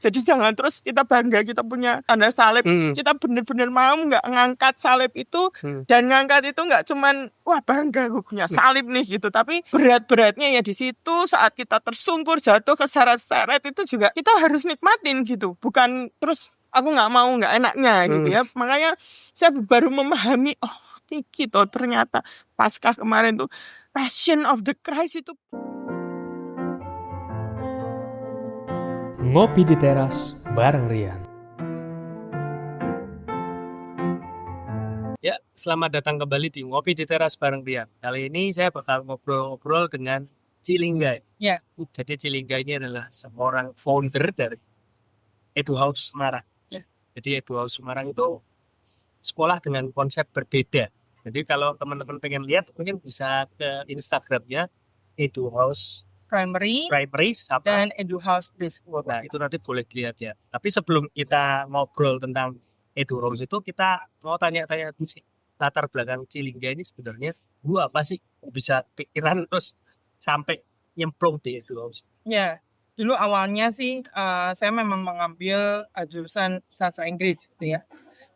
Jadi jangan terus kita bangga kita punya tanda salib. Kita benar-benar mau nggak ngangkat salib itu. Dan ngangkat itu nggak cuman wah bangga gue punya salib nih gitu. Tapi berat-beratnya ya di situ saat kita tersungkur jatuh ke seret-seret itu juga kita harus nikmatin gitu. Bukan terus aku nggak mau nggak enaknya gitu ya. Makanya saya baru memahami gitu ternyata Paskah kemarin tuh Passion of the Christ itu. Ngopi di teras bareng Rian. Ya, selamat datang kembali di Ngopi di Teras bareng Rian. Kali ini saya bakal ngobrol-ngobrol dengan Cilingga. Ya. Jadi Cilingga ini adalah seorang founder dari Edu House Semarang. Ya. Jadi Edu House Semarang itu sekolah dengan konsep berbeda. Jadi kalau teman-teman pengen lihat, mungkin bisa ke Instagramnya Edu House Primary dan Edu House Preschool. Nah, itu nanti boleh dilihat ya. Tapi sebelum kita ngobrol tentang Edu House itu, kita mau tanya-tanya dulu sih. Latar belakang Cilingga ini sebenarnya apa sih? Bisa pikiran terus sampai nyemplung di Edu House. Ya, dulu awalnya sih saya memang mengambil jurusan sastra Inggris gitu ya.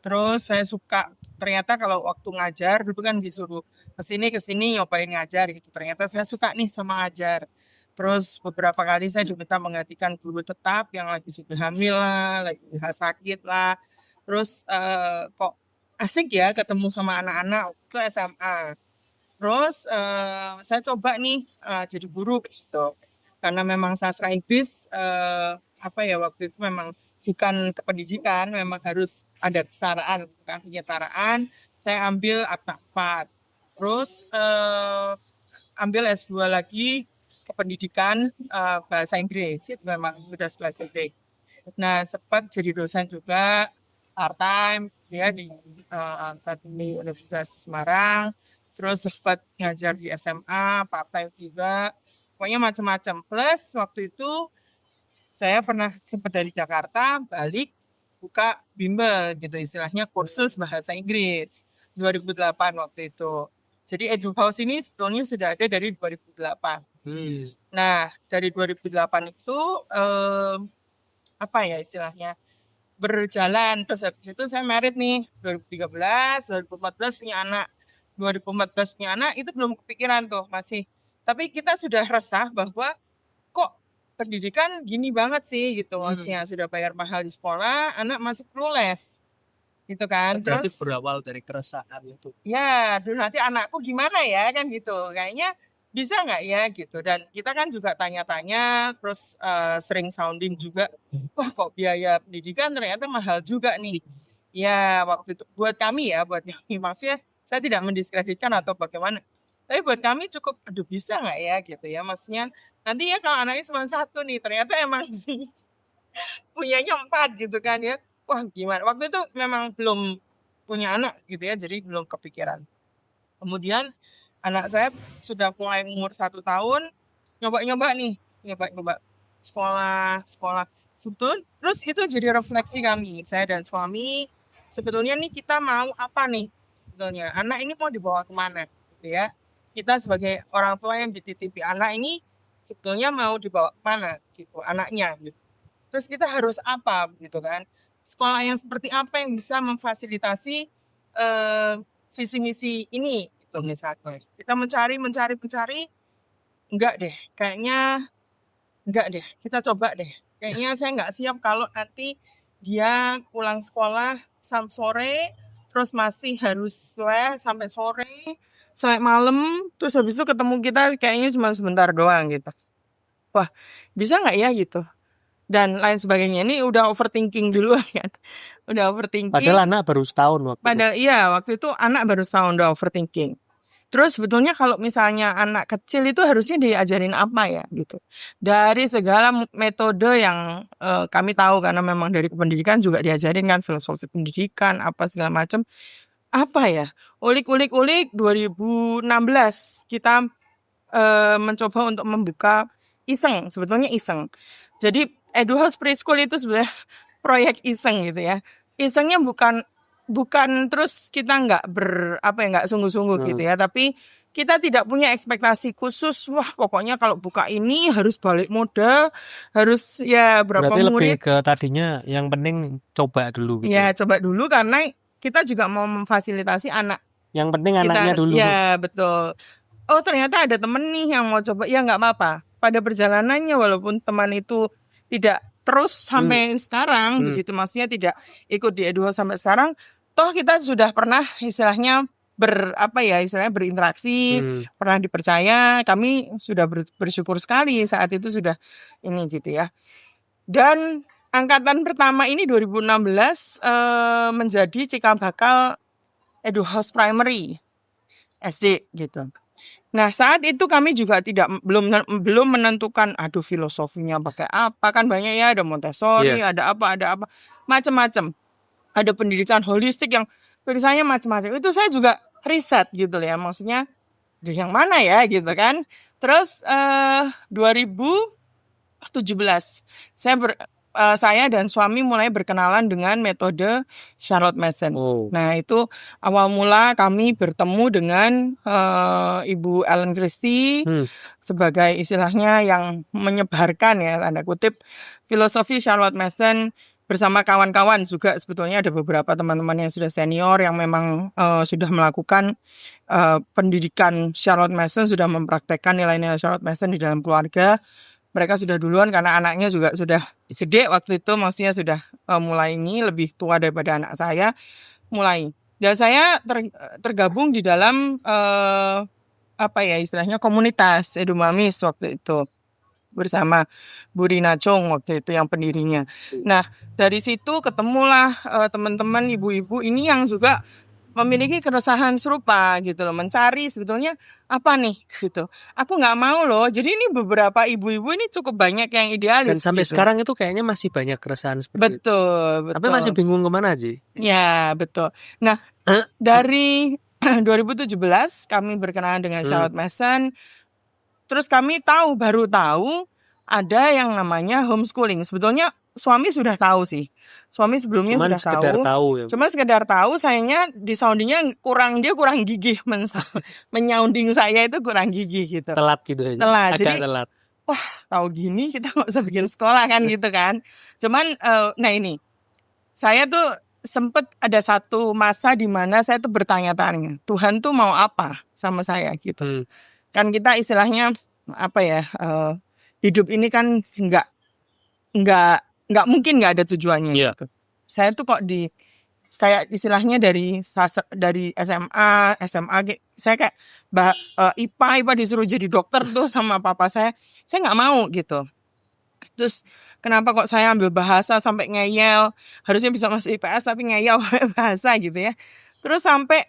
Terus saya suka, ternyata kalau waktu ngajar dulu kan disuruh kesini nyobain ngajar gitu. Ternyata saya suka nih sama ngajar. Terus beberapa kali saya diminta menggantikan guru tetap yang lagi sudah hamil lah, lagi sakit lah. Terus kok asik ya ketemu sama anak-anak itu SMA. Terus saya coba nih jadi guru gitu. Karena memang sastra Inggris waktu itu memang bukan kependidikan, memang harus ada kesetaraan, bukan penyetaraan. Saya ambil akta 4. Terus ambil S2 lagi kependidikan bahasa Inggris, itu memang sudah spesifik. Nah, sempat jadi dosen juga part time ya di satu Universitas Semarang. Terus sempat ngajar di SMA, part time juga. Pokoknya macam-macam. Plus waktu itu saya pernah sempat dari Jakarta balik buka bimbel gitu istilahnya kursus bahasa Inggris 2008 waktu itu. Jadi Edu House ini sebetulnya sudah ada dari 2008. Nah, dari 2008 itu istilahnya berjalan. Terus habis itu saya married nih 2013, 2014 punya anak. 2014 punya anak itu belum kepikiran tuh masih. Tapi kita sudah resah bahwa kok pendidikan gini banget sih gitu. Maksudnya sudah bayar mahal di sekolah, anak masih perlu les. Gitu kan. Berarti terus berawal dari keresahan itu. Ya, dulu nanti anakku gimana ya kan gitu. Kayaknya bisa nggak ya gitu. Dan kita kan juga tanya-tanya, terus sering sounding juga. Wah kok biaya pendidikan ternyata mahal juga nih. Ya waktu itu buat kami maksudnya saya tidak mendiskreditkan atau bagaimana. Tapi buat kami cukup, aduh bisa nggak ya gitu ya. Maksudnya nanti ya kalau anaknya cuma 1 nih, ternyata emang sih punyanya 4 gitu kan ya. Wah gimana, waktu itu memang belum punya anak gitu ya, jadi belum kepikiran. Kemudian anak saya sudah mulai umur 1 tahun, nyoba-nyoba sekolah. Sebetulnya, terus itu jadi refleksi kami, saya dan suami, sebetulnya nih kita mau apa nih sebetulnya, anak ini mau dibawa kemana gitu ya. Kita sebagai orang tua yang dititipi anak ini, sebetulnya mau dibawa kemana gitu, anaknya gitu. Terus kita harus apa gitu kan. Sekolah yang seperti apa yang bisa memfasilitasi visi misi ini gitu misalnya. Kita mencari, enggak deh, kita coba deh. Kayaknya saya enggak siap kalau nanti dia pulang sekolah sampai sore, terus masih harus les sampai sore, sampai malam, terus habis itu ketemu kita kayaknya cuma sebentar doang gitu. Wah, bisa nggak ya gitu? Dan lain sebagainya. Ini udah overthinking dulu kan. Udah overthinking. Padahal anak baru setahun waktu itu anak baru setahun udah overthinking. Terus sebetulnya kalau misalnya anak kecil itu harusnya diajarin apa ya gitu. Dari segala metode yang kami tahu karena memang dari pendidikan juga diajarin kan filosofi pendidikan apa segala macam. Apa ya? Ulik 2016 kita mencoba untuk membuka sebetulnya iseng. Jadi Edu House Preschool itu sebenarnya proyek iseng gitu ya. Isengnya bukan terus kita nggak sungguh-sungguh gitu ya, tapi kita tidak punya ekspektasi khusus. Wah, pokoknya kalau buka ini harus balik modal, harus ya berapa Berarti lebih murid. ke tadinya yang penting coba dulu gitu. Ya, coba dulu karena kita juga mau memfasilitasi anak Yang penting kita. anaknya dulu. Ya, betul. Oh, ternyata ada temen nih yang mau coba. Ya, nggak apa-apa. Pada perjalanannya, walaupun teman itu tidak terus sampai sekarang, begitu. Maksudnya tidak ikut di Eduhouse sampai sekarang. Toh kita sudah pernah istilahnya istilahnya berinteraksi, pernah dipercaya. Kami sudah bersyukur sekali saat itu sudah ini gitu ya. Dan angkatan pertama ini 2016 menjadi cikal bakal Eduhouse Primary SD gitu. Nah, saat itu kami juga belum menentukan filosofinya pakai apa, kan banyak ya, ada Montessori, ada apa macam-macam. Ada pendidikan holistik yang tulisannya macam-macam. Itu saya juga riset gitu ya, maksudnya yang mana ya gitu kan. Terus 2017 saya dan suami mulai berkenalan dengan metode Charlotte Mason. Nah, itu awal mula kami bertemu dengan Ibu Ellen Christie sebagai istilahnya yang menyebarkan ya tanda kutip filosofi Charlotte Mason bersama kawan-kawan juga. Sebetulnya ada beberapa teman-teman yang sudah senior yang memang sudah melakukan pendidikan Charlotte Mason, sudah mempraktekkan nilai-nilai Charlotte Mason di dalam keluarga. Mereka sudah duluan karena anaknya juga sudah gede waktu itu, maksudnya sudah mulai ini lebih tua daripada anak saya mulai. Dan saya tergabung di dalam istilahnya komunitas Edumamis waktu itu bersama Bu Rina Chung waktu itu yang pendirinya. Nah, dari situ ketemulah teman-teman ibu-ibu ini yang juga memiliki keresahan serupa gitu loh, mencari sebetulnya apa nih gitu. Aku nggak mau loh. Jadi ini beberapa ibu-ibu ini cukup banyak yang idealis. Dan sampai gitu. sekarang itu kayaknya masih banyak keresahan seperti itu. Betul. Tapi masih bingung kemana Ji? Ya, betul. Nah, dari 2017 kami berkenalan dengan Charlotte Mason. Terus kami baru tahu ada yang namanya homeschooling. Sebetulnya suami sudah tahu sih. Suami sebelumnya Cuman sudah sekedar tahu ya. Cuma sekedar tahu, sayangnya di soundingnya kurang gigih menyounding saya itu kurang gigih gitu. Telat gitu aja. Telat. Agak Jadi telat. wah, tahu gini kita nggak usah bikin sekolah kan gitu kan. Cuman nah ini saya tuh sempet ada satu masa di mana saya tuh bertanya-tanya, Tuhan tuh mau apa sama saya gitu. Kan kita istilahnya hidup ini kan nggak mungkin nggak ada tujuannya gitu. Saya tuh kok kayak istilahnya dari SMA saya kayak IPA disuruh jadi dokter tuh sama papa saya nggak mau gitu. Terus kenapa kok saya ambil bahasa sampai ngeyel, harusnya bisa masuk IPS tapi ngeyel bahasa gitu ya. Terus sampai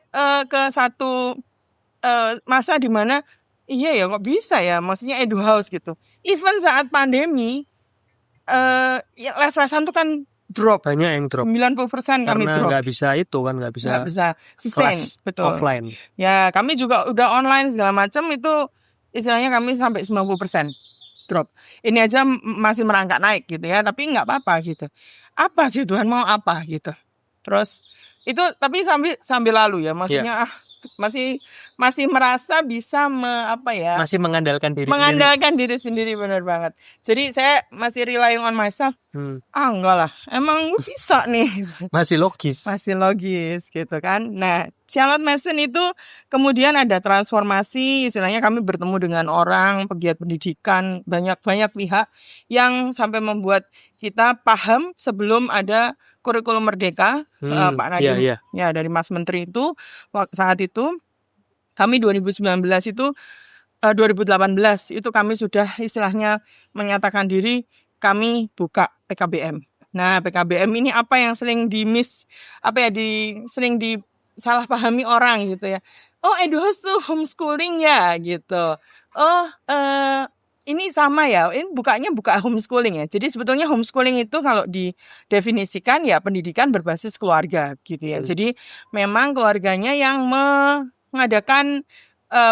ke satu masa di mana iya ya kok bisa ya, maksudnya Eduhouse gitu. Even saat pandemi les-lesan tuh kan drop. Banyak yang drop. 90% kami drop. Karena nggak bisa sustain, betul. Offline. Ya, kami juga udah online segala macam itu istilahnya kami sampai 90% drop. Ini aja masih merangkak naik gitu ya, tapi nggak apa-apa gitu. Apa sih Tuhan mau apa gitu. Terus itu tapi sambil lalu ya, maksudnya masih merasa bisa masih mengandalkan diri diri sendiri, benar banget. Jadi saya masih relying on myself. Enggak lah, emang gue bisa nih. Masih logis gitu kan. Nah, Charlotte Mason itu kemudian ada transformasi, istilahnya kami bertemu dengan orang pegiat pendidikan, banyak pihak yang sampai membuat kita paham sebelum ada kurikulum Merdeka, Pak Nadiem, ya dari Mas Menteri itu saat itu kami 2018 itu 2018 itu kami sudah istilahnya menyatakan diri kami buka PKBM. Nah, PKBM ini apa yang sering sering disalahpahami orang gitu ya. Oh, Eduhouse tuh homeschooling ya gitu. Oh, ini sama ya, ini buka homeschooling ya. Jadi sebetulnya homeschooling itu kalau didefinisikan ya pendidikan berbasis keluarga gitu ya. Jadi memang keluarganya yang mengadakan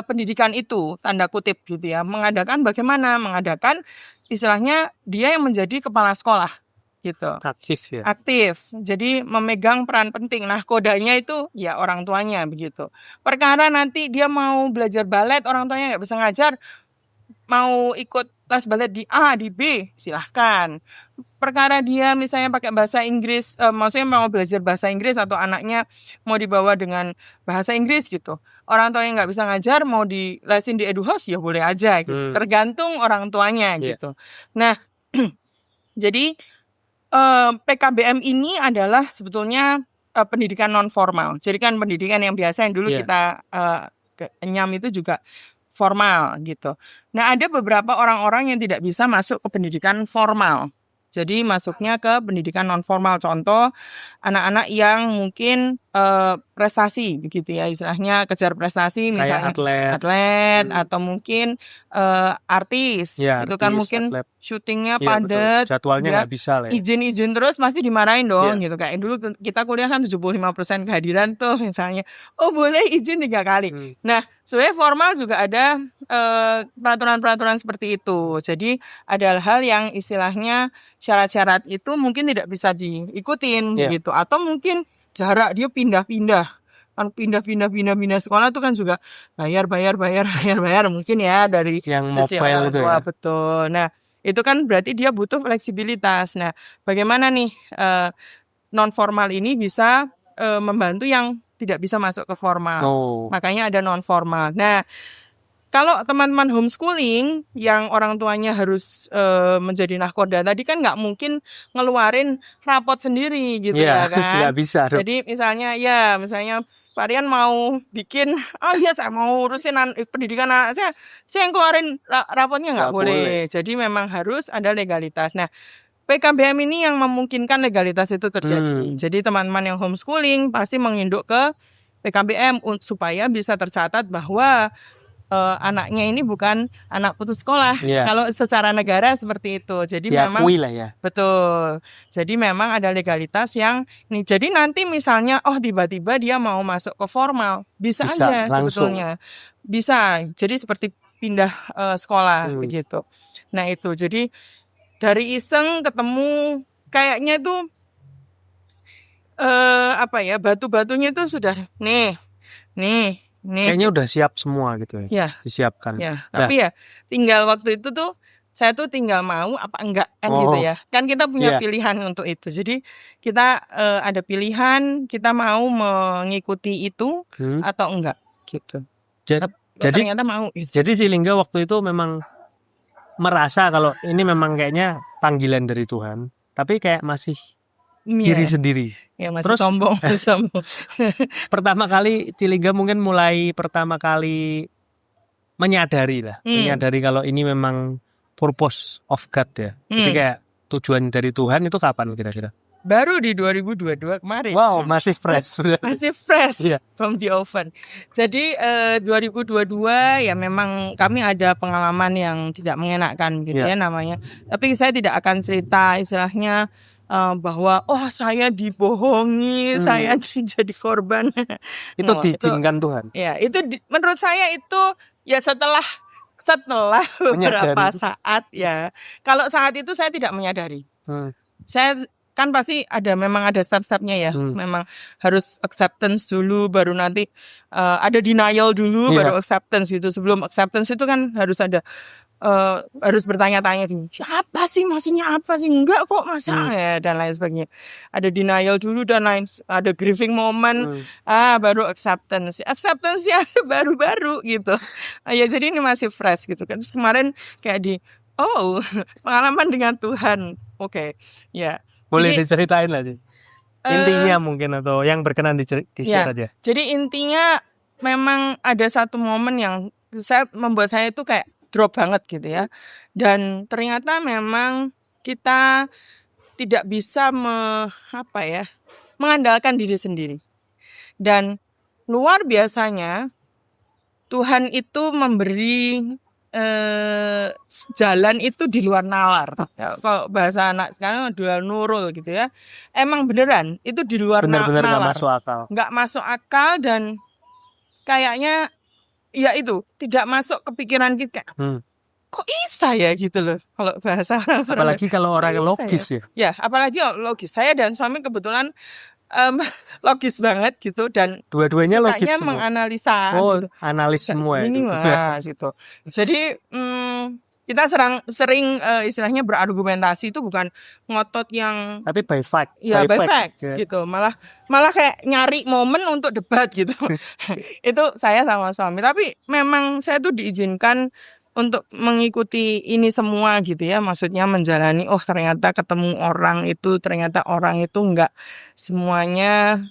pendidikan itu, tanda kutip gitu ya. Mengadakan bagaimana? Mengadakan istilahnya dia yang menjadi kepala sekolah gitu. Aktif ya. Aktif, jadi memegang peran penting. Nah, kodanya itu ya orang tuanya begitu. Perkara nanti dia mau belajar balet, orang tuanya nggak bisa ngajar, mau ikut les balet di A, di B, silahkan. Perkara dia misalnya pakai bahasa Inggris, maksudnya mau belajar bahasa Inggris atau anaknya mau dibawa dengan bahasa Inggris gitu. Orang tuanya nggak bisa ngajar, mau dilesin di Eduhouse ya boleh aja gitu. Tergantung orang tuanya gitu. Nah, jadi PKBM ini adalah sebetulnya pendidikan non formal. Jadi kan pendidikan yang biasa yang dulu kita enyam itu juga formal gitu. Nah, ada beberapa orang-orang yang tidak bisa masuk ke pendidikan formal. Jadi masuknya ke pendidikan non formal. Contoh anak-anak yang mungkin prestasi begitu ya, istilahnya kejar prestasi, misalnya Kayak atlet atau mungkin artis. Ya, itu kan artis, mungkin atlet. syutingnya Iya, betul. padat, Jadwalnya dia nggak bisa lah ya. izin-izin terus pasti dimarahin dong gitu. Kayak dulu kita kuliah kan 75% kehadiran tuh misalnya. Oh, boleh izin 3 kali. Nah, sebenarnya formal juga ada peraturan-peraturan seperti itu. Jadi ada hal yang istilahnya syarat-syarat itu mungkin tidak bisa diikutin gitu, atau mungkin jarak dia pindah-pindah kan, pindah sekolah itu kan juga bayar mungkin ya dari Yang sisi mobile orang itu tua, ya. betul. Nah, itu kan berarti dia butuh fleksibilitas. Nah, bagaimana nih non formal ini bisa membantu yang tidak bisa masuk ke formal. Makanya ada non formal. Nah, kalau teman-teman homeschooling yang orang tuanya harus menjadi nahkoda tadi kan nggak mungkin ngeluarin rapot sendiri gitu ya kan. Nggak bisa dong. Jadi misalnya Pak Rian mau bikin, saya mau urusin pendidikan anak saya yang keluarin rapotnya nggak boleh. Jadi memang harus ada legalitas. Nah, PKBM ini yang memungkinkan legalitas itu terjadi. Jadi teman-teman yang homeschooling pasti menginduk ke PKBM supaya bisa tercatat bahwa anaknya ini bukan anak putus sekolah. Kalau secara negara seperti itu. Jadi memang diakui lah ya. Betul. Jadi memang ada legalitas yang ini. Jadi nanti misalnya tiba-tiba dia mau masuk ke formal, bisa aja langsung. sebetulnya. Bisa. Jadi seperti pindah sekolah begitu. Nah, itu. Jadi dari iseng ketemu kayaknya tuh batu-batunya itu sudah nih. Kayaknya udah siap semua gitu ya. Disiapkan. Ya, tapi ya tinggal waktu itu tuh saya tuh tinggal mau apa enggak kan gitu ya. Kan kita punya pilihan untuk itu. Jadi kita ada pilihan kita mau mengikuti itu atau enggak gitu. Jadi ternyata mau gitu. Jadi si Lingga waktu itu memang merasa kalau ini memang kayaknya panggilan dari Tuhan, tapi kayak masih diri sendiri. Ya, masih sombong. Pertama kali Cilingga mungkin mulai pertama kali menyadari kalau ini memang purpose of God ya. Jadi kayak tujuan dari Tuhan itu kapan kira-kira? Baru di 2022 kemarin. Wow, masih fresh. Masih fresh from the oven. Jadi 2022 ya memang kami ada pengalaman yang tidak mengenakan gitu ya namanya. Tapi saya tidak akan cerita istilahnya bahwa saya dibohongi, saya jadi korban. Itu diizinkan Tuhan. Ya, itu menurut saya itu ya setelah beberapa saat ya. Kalau saat itu saya tidak menyadari. Saya kan pasti memang ada step-stepnya ya. Memang harus acceptance dulu, baru nanti ada denial dulu, baru acceptance gitu. Sebelum acceptance itu kan harus ada harus bertanya-tanya dulu, apa sih maksudnya, apa sih, enggak kok masa ya, dan lain sebagainya. Ada denial dulu dan lain, ada grieving moment, baru acceptance ya baru-baru gitu. Ya jadi ini masih fresh gitu kan. Terus kemarin kayak pengalaman dengan Tuhan. Oke. Ya. Boleh diceritain lah sih. Intinya mungkin atau yang berkenan di-share aja. Jadi intinya memang ada satu momen yang membuat saya itu kayak drop banget gitu ya. Dan ternyata memang kita tidak bisa mengandalkan diri sendiri. Dan luar biasanya Tuhan itu memberi jalan itu di luar nalar. Ya, kalau bahasa anak sekarang dual nurul gitu ya. Emang beneran itu di luar nalar. Bener-bener gak masuk akal. Gak masuk akal dan kayaknya ya itu tidak masuk ke pikiran kita. kok bisa ya gitu loh kalau bahasa orang Surabaya. Apalagi kalau orang Bisa logis ya. Ya, apalagi logis. Saya dan suami kebetulan logis banget gitu dan Dua-duanya logis sukanya semua. menganalisa Oh, gitu. analis semua Ini itu. wah gitu. Jadi kita sering istilahnya berargumentasi itu bukan ngotot yang Tapi by fact, ya by facts ya. gitu. Malah kayak nyari momen untuk debat gitu. Itu saya sama suami. Tapi memang saya tuh diizinkan untuk mengikuti ini semua gitu ya. Maksudnya menjalani, oh ternyata ketemu orang itu, ternyata orang itu enggak semuanya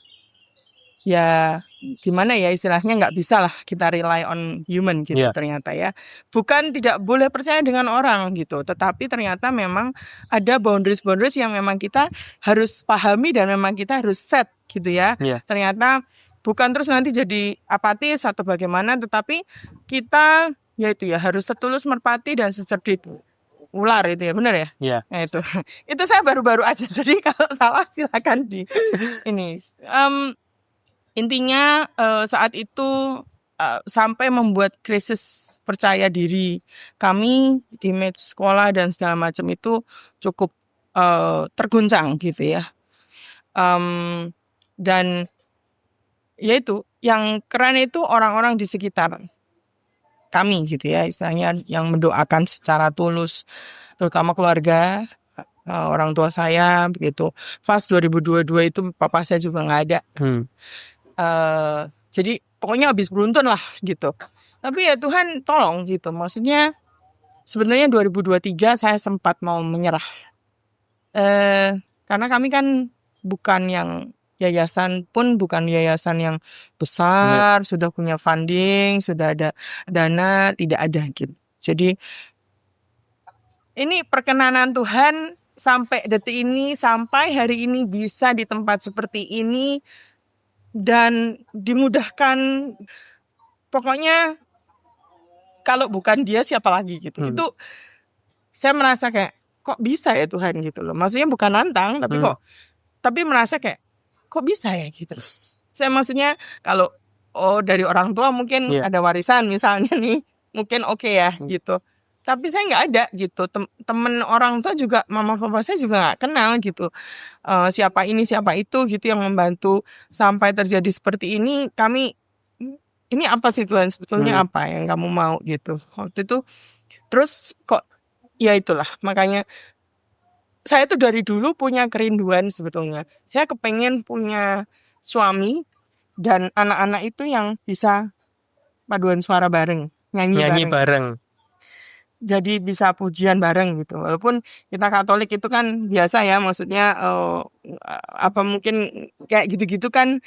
ya gimana ya istilahnya nggak bisa lah kita rely on human gitu ternyata ya. Bukan tidak boleh percaya dengan orang gitu, tetapi ternyata memang ada boundaries yang memang kita harus pahami dan memang kita harus set gitu ya. Ternyata bukan terus nanti jadi apatis atau bagaimana, tetapi kita yaitu ya harus setulus merpati dan secerdik ular itu ya, benar ya? Iya. Nah itu saya baru-baru aja. Jadi kalau salah silakan di ini. Intinya saat itu sampai membuat krisis percaya diri kami di match sekolah dan segala macam itu cukup terguncang gitu ya. Dan ya itu yang keren itu orang-orang di sekitar kami gitu ya, istilahnya yang mendoakan secara tulus, terutama keluarga, orang tua saya begitu. Pas 2022 itu papa saya juga nggak ada. Jadi pokoknya habis beruntun lah gitu. Tapi ya Tuhan tolong gitu. Maksudnya sebenarnya 2023 saya sempat mau menyerah. Karena kami kan bukan yang yayasan pun bukan yayasan yang besar, sudah punya funding, sudah ada dana, tidak ada gitu. Jadi ini perkenanan Tuhan sampai detik ini, sampai hari ini bisa di tempat seperti ini dan dimudahkan. Pokoknya kalau bukan dia siapa lagi gitu. Itu saya merasa kayak kok bisa ya Tuhan gitu loh. Maksudnya bukan nantang tapi merasa kayak kok bisa ya gitu. Saya maksudnya kalau dari orang tua mungkin ada warisan misalnya nih, mungkin oke ya gitu. Tapi saya nggak ada gitu. Temen orang tua juga, mama papa saya juga nggak kenal gitu. Siapa ini siapa itu gitu yang membantu sampai terjadi seperti ini. Kami ini apa sih Tuhan sebetulnya apa yang kamu mau gitu waktu itu. Terus kok ya itulah makanya saya tuh dari dulu punya kerinduan sebetulnya. Saya kepengen punya suami dan anak-anak itu yang bisa paduan suara bareng, nyanyi bareng. Jadi bisa pujian bareng gitu. Walaupun kita Katolik itu kan biasa ya, maksudnya apa mungkin kayak gitu-gitu kan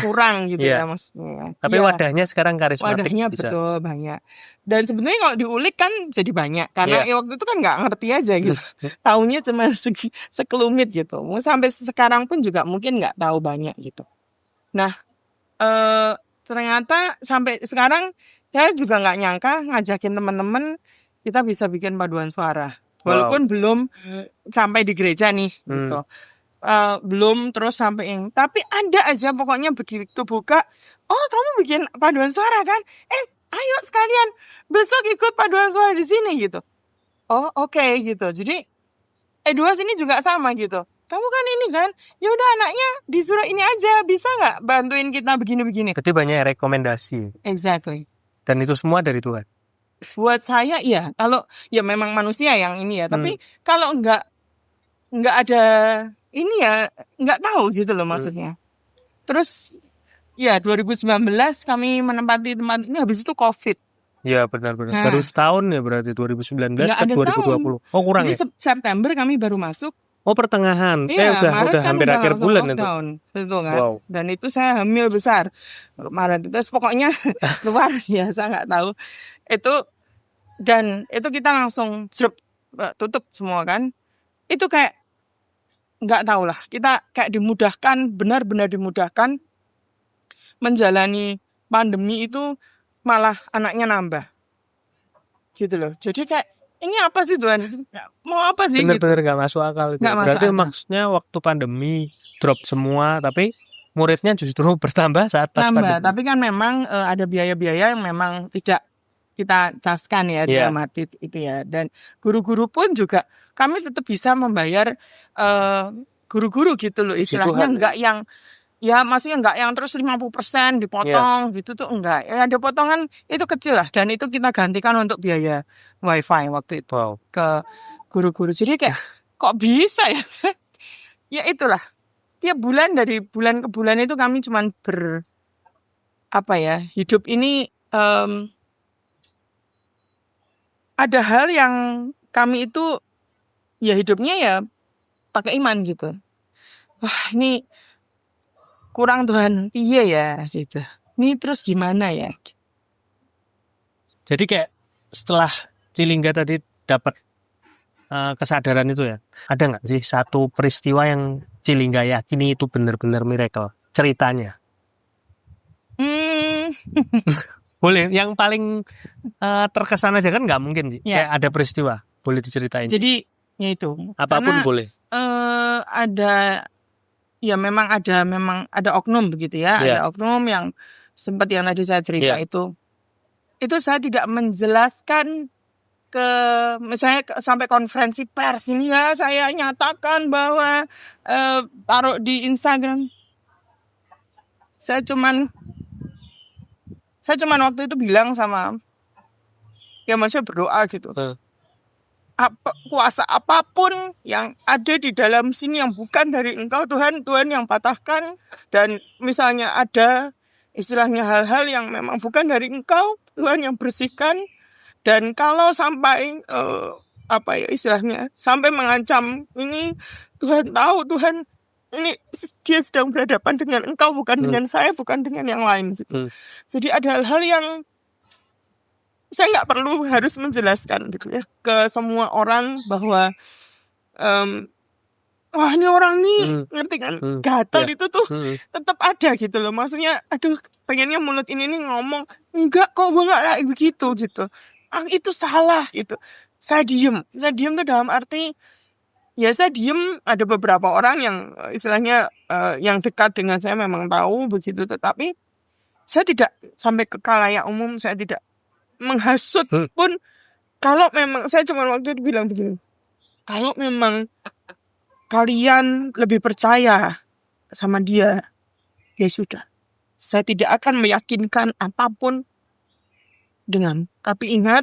kurang gitu ya maksudnya. Tapi wadahnya sekarang karismatik. Wadahnya bisa. Betul banyak. Dan sebenarnya kalau diulik kan jadi banyak karena waktu itu kan nggak ngerti aja gitu. Taunya cuma sekelumit gitu. Sampai sekarang pun juga mungkin nggak tahu banyak gitu. Nah ternyata sampai sekarang saya juga nggak nyangka ngajakin teman-teman kita bisa bikin paduan suara. Walaupun belum sampai di gereja nih gitu. Belum terus sampai yang tapi ada aja pokoknya begitu buka, oh kamu bikin paduan suara kan? Ayo sekalian besok ikut paduan suara di sini gitu. Oh oke gitu. Jadi dua sini juga sama gitu. Kamu kan ini kan, ya udah anaknya disuruh ini aja, bisa nggak bantuin kita begini-begini? Jadi banyak rekomendasi. Exactly. Dan itu semua dari Tuhan. Buat saya iya, kalau ya memang manusia yang ini ya, tapi kalau nggak ada ini ya nggak tahu gitu loh maksudnya. Terus ya 2019 kami menempati tempat ini, habis itu COVID. Ya benar. Baru setahun ya berarti 2019 ke 2020. Oh kurang. Jadi September kami baru masuk. Oh pertengahan. Udah hampir akhir bulan lockdown. Itu. Betul kan? Wow. Dan itu saya hamil besar Maret. Terus pokoknya luar biasa nggak tahu. Dan itu kita langsung tutup semua kan. Itu kayak nggak tahu lah. Kita kayak dimudahkan, benar-benar dimudahkan menjalani pandemi itu, malah anaknya nambah. Gitu loh. Jadi kayak ini apa sih Tuhan? Mau apa sih? Bener-bener gak masuk akal. Berarti maksudnya waktu pandemi drop semua, tapi muridnya justru bertambah saat pas pandemi. Tapi kan memang ada biaya-biaya yang memang tidak kita caskan ya Iya. dalam arti itu ya. Dan guru-guru pun juga kami tetap bisa membayar guru-guru gitu loh, istilahnya Tuhan. enggak yang ya maksudnya enggak yang terus 50% dipotong gitu tuh enggak. Ya ada potongan itu kecil lah, dan itu kita gantikan untuk biaya wifi waktu itu Wow. ke guru-guru. Jadi kayak kok bisa ya? Ya itulah. Tiap bulan dari bulan ke bulan itu kami cuman hidup ini ada hal yang kami itu ya hidupnya ya pakai iman gitu. Wah, ini kurang Tuhan, iya ya gitu. Ini terus gimana ya? Jadi kayak setelah Cilingga tadi dapat kesadaran itu ya, ada nggak sih satu peristiwa yang Cilingga yakini itu benar-benar miracle ceritanya? Boleh, yang paling terkesan aja kan nggak mungkin sih. Ya. Kayak ada peristiwa, boleh diceritain. Jadi ya itu. Apapun Karena, boleh. memang ada oknum begitu ya. Yeah. Ada oknum yang sempat yang tadi saya cerita itu saya tidak menjelaskan ke misalnya sampai konferensi pers ini ya saya nyatakan bahwa taruh di Instagram. Saya cuman waktu itu bilang sama ya maksudnya berdoa gitu. Kuasa apapun yang ada di dalam sini yang bukan dari Engkau Tuhan yang patahkan, dan misalnya ada istilahnya hal-hal yang memang bukan dari Engkau Tuhan yang bersihkan, dan kalau sampai istilahnya sampai mengancam ini Tuhan tahu Tuhan ini dia sedang berhadapan dengan Engkau bukan dengan saya, bukan dengan yang lain gitu. Jadi ada hal-hal yang saya nggak perlu harus menjelaskan gitu ya ke semua orang bahwa wah ini orang nih ngerti kan gatal itu tuh tetap ada gitu loh, maksudnya aduh pengennya mulut ini nih ngomong enggak kok kayak begitu gitu, itu salah gitu. Saya diem tuh dalam arti ya saya diem. Ada beberapa orang yang istilahnya yang dekat dengan saya memang tahu begitu, tetapi saya tidak sampai ke khalayak umum, saya tidak menghasut pun. Kalau memang saya cuma waktu itu bilang begini, kalau memang kalian lebih percaya sama dia, ya sudah, saya tidak akan meyakinkan apapun dengan. Tapi ingat,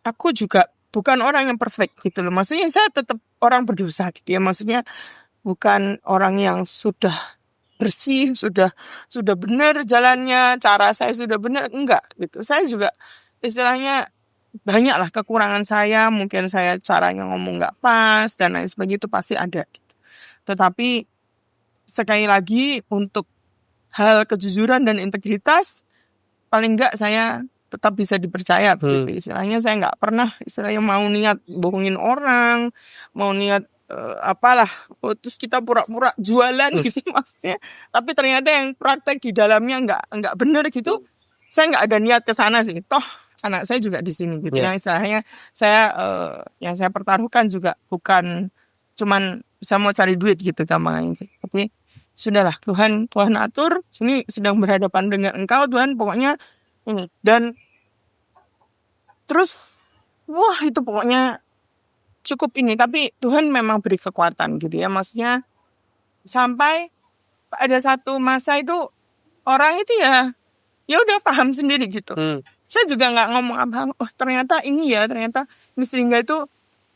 aku juga bukan orang yang perfect gitu loh, maksudnya saya tetap orang berdosa gitu ya, maksudnya bukan orang yang sudah bersih, sudah benar jalannya, cara saya sudah benar, enggak gitu. Saya juga istilahnya banyaklah kekurangan saya, mungkin saya caranya ngomong nggak pas dan lain sebagainya, itu pasti ada gitu. Tetapi sekali lagi untuk hal kejujuran dan integritas paling enggak saya tetap bisa dipercaya gitu. Istilahnya saya nggak pernah istilahnya mau niat bohongin orang, mau niat terus kita pura-pura jualan gitu maksudnya, tapi ternyata yang praktek di dalamnya nggak benar gitu. Saya nggak ada niat ke sana sih, toh anak saya juga di sini gitu ya. Istilahnya saya yang saya pertaruhkan juga bukan cuman saya mau cari duit gitu gampang gitu. Tapi sudahlah, Tuhan atur, sini sedang berhadapan dengan Engkau Tuhan, pokoknya ini. Dan terus wah itu pokoknya cukup ini, tapi Tuhan memang beri kekuatan gitu ya, maksudnya sampai ada satu masa itu orang itu ya udah paham sendiri gitu. Saya juga nggak ngomong apa, oh ternyata ini ya, ternyata Cilingga itu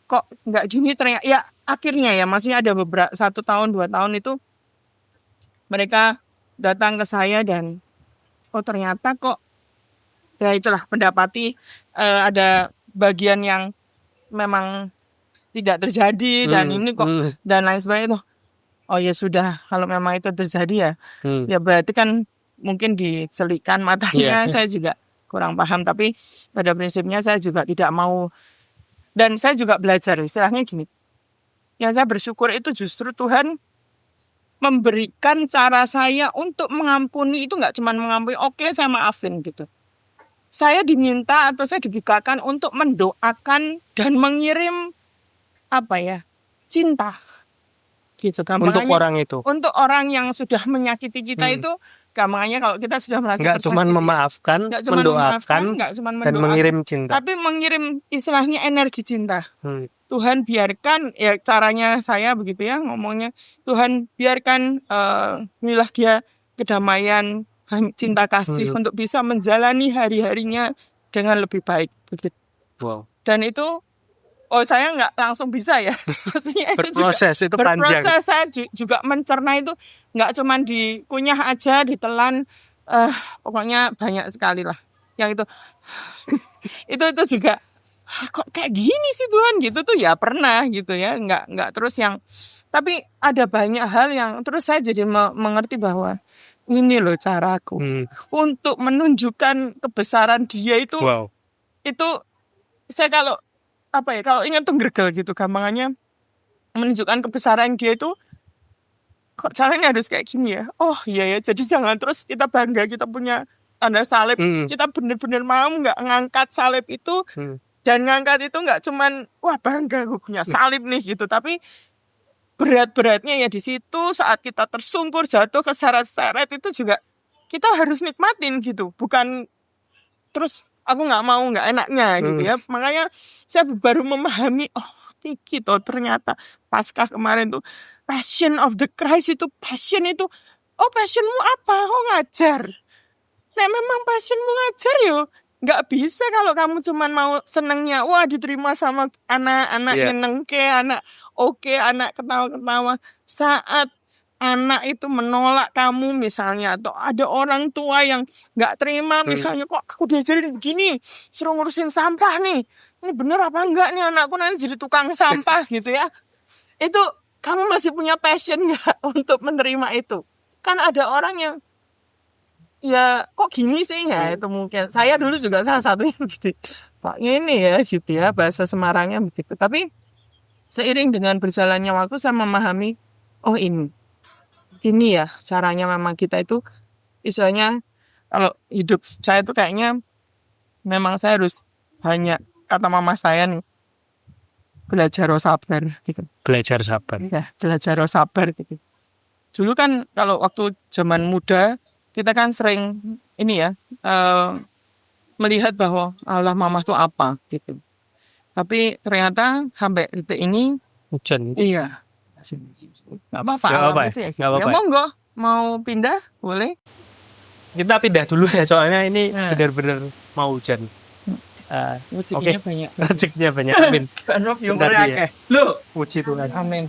kok nggak gini, ternyata ya akhirnya ya, maksudnya ada beberapa 1 tahun 2 tahun itu mereka datang ke saya dan oh ternyata kok ya itulah mendapati ada bagian yang memang tidak terjadi dan ini kok dan lain sebagainya. Oh ya sudah, kalau memang itu terjadi ya ya berarti kan mungkin diselipkan matanya. Saya juga kurang paham, tapi pada prinsipnya saya juga tidak mau, dan saya juga belajar istilahnya gini. Yang saya bersyukur itu justru Tuhan memberikan cara saya untuk mengampuni itu nggak cuma mengampuni, oke saya maafin gitu. Saya diminta atau saya dibukakan untuk mendoakan dan mengirim cinta gitu, untuk orang itu, untuk orang yang sudah menyakiti kita itu Gampangnya kalau kita sudah merasa Nggak cuma tersakiti, memaafkan, nggak cuma mendoakan, nggak cuma dan mendoakan, mengirim cinta. tapi mengirim istilahnya energi cinta. Tuhan Biarkan, ya caranya saya begitu ya ngomongnya, Tuhan biarkan inilah dia kedamaian, cinta kasih untuk bisa menjalani hari-harinya dengan lebih baik begitu. Wow. Dan itu saya nggak langsung bisa ya. Maksudnya itu Berproses, itu panjang. berproses. Saya juga mencerna itu nggak cuma dikunyah aja, ditelan, pokoknya banyak sekali lah. Yang itu juga kok kayak gini sih Tuhan gitu tuh ya pernah gitu ya, nggak terus yang, tapi ada banyak hal yang terus saya jadi mengerti bahwa ini loh caraku untuk menunjukkan kebesaran Dia itu. Wow. Itu saya kalau ingat tuh gergel gitu, gampangannya menunjukkan kebesaran Dia itu, kok caranya harus kayak gini ya. Oh iya ya, jadi jangan terus kita bangga kita punya tanda salib, kita bener-bener mau nggak ngangkat salib itu, dan ngangkat itu nggak cuman wah bangga gue punya salib nih gitu, tapi berat-beratnya ya di situ saat kita tersungkur jatuh ke seret-seret itu juga kita harus nikmatin gitu, bukan terus aku nggak mau, nggak enaknya gitu ya. Makanya saya baru memahami, oh gitu ternyata Paskah kemarin tuh passion of the Christ itu, passion itu, oh passionmu apa? Oh ngajar. Nah memang passionmu ngajar yo, nggak bisa kalau kamu cuman mau senengnya wah diterima sama anak-anak nyenengke, anak oke, anak ketawa-ketawa. Saat anak itu menolak kamu misalnya, atau ada orang tua yang nggak terima misalnya, kok aku diajarin begini, suruh ngurusin sampah nih, ini bener apa enggak nih anakku nanti jadi tukang sampah gitu ya, itu kamu masih punya passion nggak untuk menerima itu? Kan ada orang yang ya kok gini sih ya, itu mungkin saya dulu juga salah satunya gitu, Pak ini ya gitu ya, bahasa Semarangnya begitu. Tapi seiring dengan berjalannya waktu saya memahami, oh ini ya caranya memang kita itu istilahnya, kalau hidup saya itu kayaknya memang saya harus banyak, kata mama saya nih, belajar sabar gitu. Belajar sabar. Ya, belajar sabar gitu. Dulu kan kalau waktu zaman muda kita kan sering ini ya, melihat bahwa Allah mama tuh apa gitu. Tapi ternyata sampai detik ini hujan. Iya. Nggak apa-apa. Nggak apa-apa. Ya monggo, mau pindah boleh. Kita pindah dulu ya, soalnya ini benar-benar mau hujan. Rezekinya banyak. Rezekinya banyak. Amin. Loh, Puji Tuhan. amin.